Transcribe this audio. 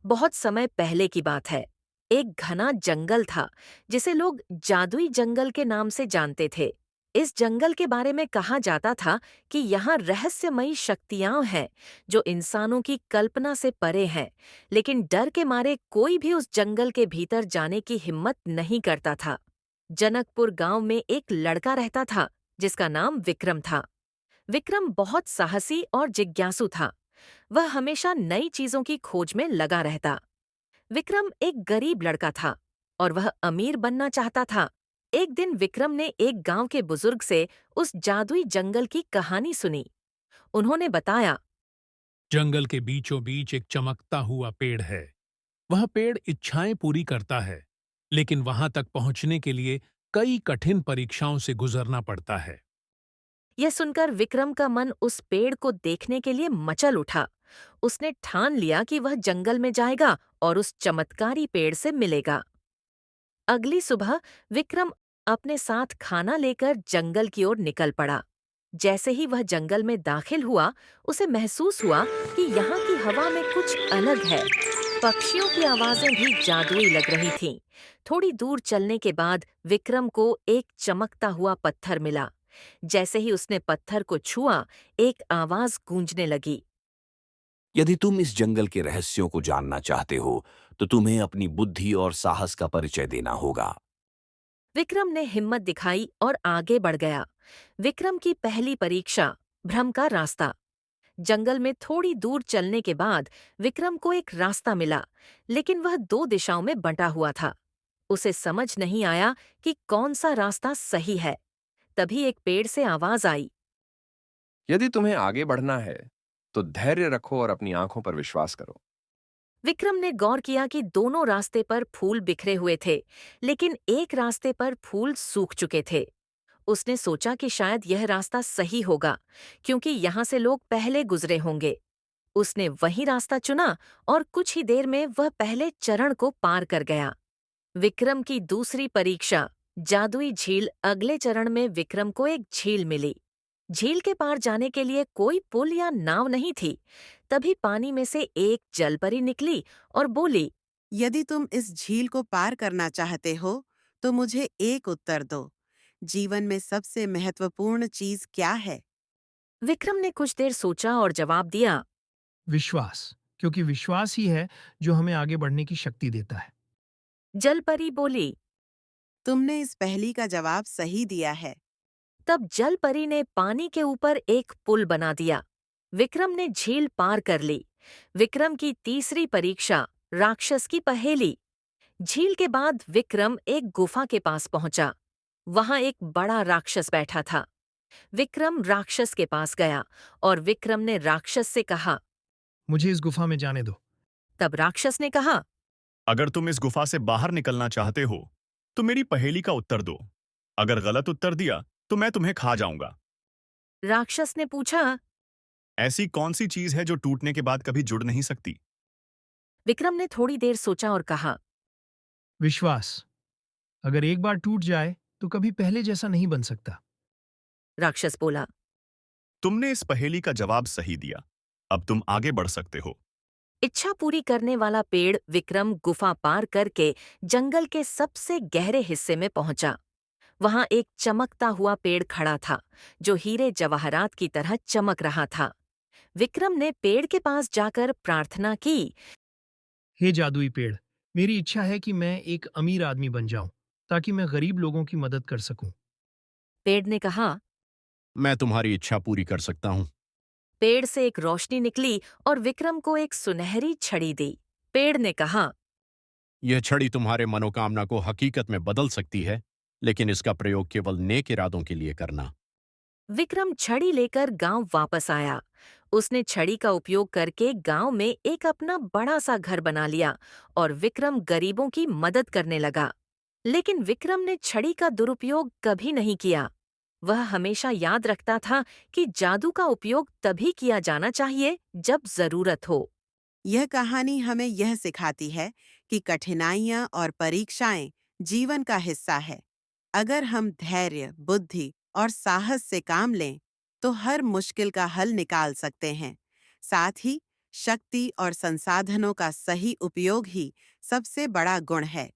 बहुत समय पहले की बात है। एक घना जंगल था जिसे लोग जादुई जंगल के नाम से जानते थे। इस जंगल के बारे में कहा जाता था कि यहाँ रहस्यमयी शक्तियां हैं जो इंसानों की कल्पना से परे हैं, लेकिन डर के मारे कोई भी उस जंगल के भीतर जाने की हिम्मत नहीं करता था। जनकपुर गांव में एक लड़का रहता था जिसका नाम विक्रम था। विक्रम बहुत साहसी और जिज्ञासु था। वह हमेशा नई चीजों की खोज में लगा रहता। विक्रम एक गरीब लड़का था और वह अमीर बनना चाहता था। एक दिन विक्रम ने एक गांव के बुजुर्ग से उस जादुई जंगल की कहानी सुनी। उन्होंने बताया, जंगल के बीचों बीच एक चमकता हुआ पेड़ है। वह पेड़ इच्छाएं पूरी करता है, लेकिन वहां तक पहुंचने के लिए कई कठिन परीक्षाओं से गुजरना पड़ता है। यह सुनकर विक्रम का मन उस पेड़ को देखने के लिए मचल उठा। उसने ठान लिया कि वह जंगल में जाएगा और उस चमत्कारी पेड़ से मिलेगा। अगली सुबह विक्रम अपने साथ खाना लेकर जंगल की ओर निकल पड़ा। जैसे ही वह जंगल में दाखिल हुआ, उसे महसूस हुआ कि यहाँ की हवा में कुछ अलग है। पक्षियों की आवाजें भी जादुई लग रही थीं। थोड़ी दूर चलने के बाद विक्रम को एक चमकता हुआ पत्थर मिला। जैसे ही उसने पत्थर को छुआ, एक आवाज गूंजने लगी। यदि तुम इस जंगल के रहस्यों को जानना चाहते हो, तो तुम्हें अपनी बुद्धि और साहस का परिचय देना होगा। विक्रम ने हिम्मत दिखाई और आगे बढ़ गया। विक्रम की पहली परीक्षा, भ्रम का रास्ता। जंगल में थोड़ी दूर चलने के बाद विक्रम को एक रास्ता मिला, लेकिन वह दो दिशाओं में बंटा हुआ था। उसे समझ नहीं आया कि कौन सा रास्ता सही है। तभी एक पेड़ से आवाज आई। यदि तुम्हें आगे बढ़ना है, तो धैर्य रखो और अपनी आंखों पर विश्वास करो। विक्रम ने गौर किया कि दोनों रास्ते पर फूल बिखरे हुए थे, लेकिन एक रास्ते पर फूल सूख चुके थे। उसने सोचा कि शायद यह रास्ता सही होगा, क्योंकि यहाँ से लोग पहले गुजरे होंगे। उसने वही रास्ता चुना और कुछ ही देर में वह पहले चरण को पार कर गया। विक्रम की दूसरी परीक्षा, जादुई झील। अगले चरण में विक्रम को एक झील मिली। झील के पार जाने के लिए कोई पुल या नाव नहीं थी। तभी पानी में से एक जलपरी निकली और बोली, यदि तुम इस झील को पार करना चाहते हो, तो मुझे एक उत्तर दो। जीवन में सबसे महत्वपूर्ण चीज क्या है? विक्रम ने कुछ देर सोचा और जवाब दिया, विश्वास, क्योंकि विश्वास ही है जो हमें आगे बढ़ने की शक्ति देता है। जलपरी बोली। तुमने इस पहेली का जवाब सही दिया है। तब जलपरी ने पानी के ऊपर एक पुल बना दिया। विक्रम ने झील पार कर ली। विक्रम की तीसरी परीक्षा, राक्षस की पहेली। झील के बाद विक्रम एक गुफा के पास पहुंचा। वहां एक बड़ा राक्षस बैठा था। विक्रम राक्षस के पास गया और विक्रम ने राक्षस से कहा। मुझे इस गुफा में जाने दो। तब राक्षस ने कहा। अगर तुम इस गुफा से बाहर निकलना चाहते हो, तो मेरी पहेली का उत्तर दो। अगर गलत उत्तर दिया, तो मैं तुम्हें खा जाऊंगा। राक्षस ने पूछा। ऐसी कौन सी चीज है जो टूटने के बाद कभी जुड़ नहीं सकती? विक्रम ने थोड़ी देर सोचा और कहा। विश्वास, अगर एक बार टूट जाए तो कभी पहले जैसा नहीं बन सकता। राक्षस बोला। तुमने इस पहेली का जवाब सही दिया। अब तुम आगे बढ़ सकते हो। इच्छा पूरी करने वाला पेड़ विक्रम गुफा पार करके जंगल के सबसे गहरे हिस्से में पहुंचा। वहां एक चमकता हुआ पेड़ खड़ा था जो हीरे जवाहरात की तरह चमक रहा था। विक्रम ने पेड़ के पास जाकर प्रार्थना की। हे जादुई पेड़, मेरी इच्छा है कि मैं एक अमीर आदमी बन जाऊं, ताकि मैं गरीब लोगों की मदद कर सकूं। पेड़ ने कहा। मैं तुम्हारी इच्छा पूरी कर सकता हूँ। पेड़ से एक रोशनी निकली और विक्रम को एक सुनहरी छड़ी दी। पेड़ ने कहा। यह छड़ी तुम्हारे मनोकामना को हकीकत में बदल सकती है, लेकिन इसका प्रयोग केवल नेक इरादों के लिए करना। विक्रम छड़ी लेकर गांव वापस आया। उसने छड़ी का उपयोग करके गांव में एक अपना बड़ा सा घर बना लिया और विक्रम गरीबों की मदद करने लगा। लेकिन विक्रम ने छड़ी का दुरुपयोग कभी नहीं किया। वह हमेशा याद रखता था कि जादू का उपयोग तभी किया जाना चाहिए जब जरूरत हो। यह कहानी हमें यह सिखाती है कि कठिनाइयाँ और परीक्षाएं जीवन का हिस्सा है। अगर हम धैर्य, बुद्धि और साहस से काम लें, तो हर मुश्किल का हल निकाल सकते हैं। साथ ही शक्ति और संसाधनों का सही उपयोग ही सबसे बड़ा गुण है।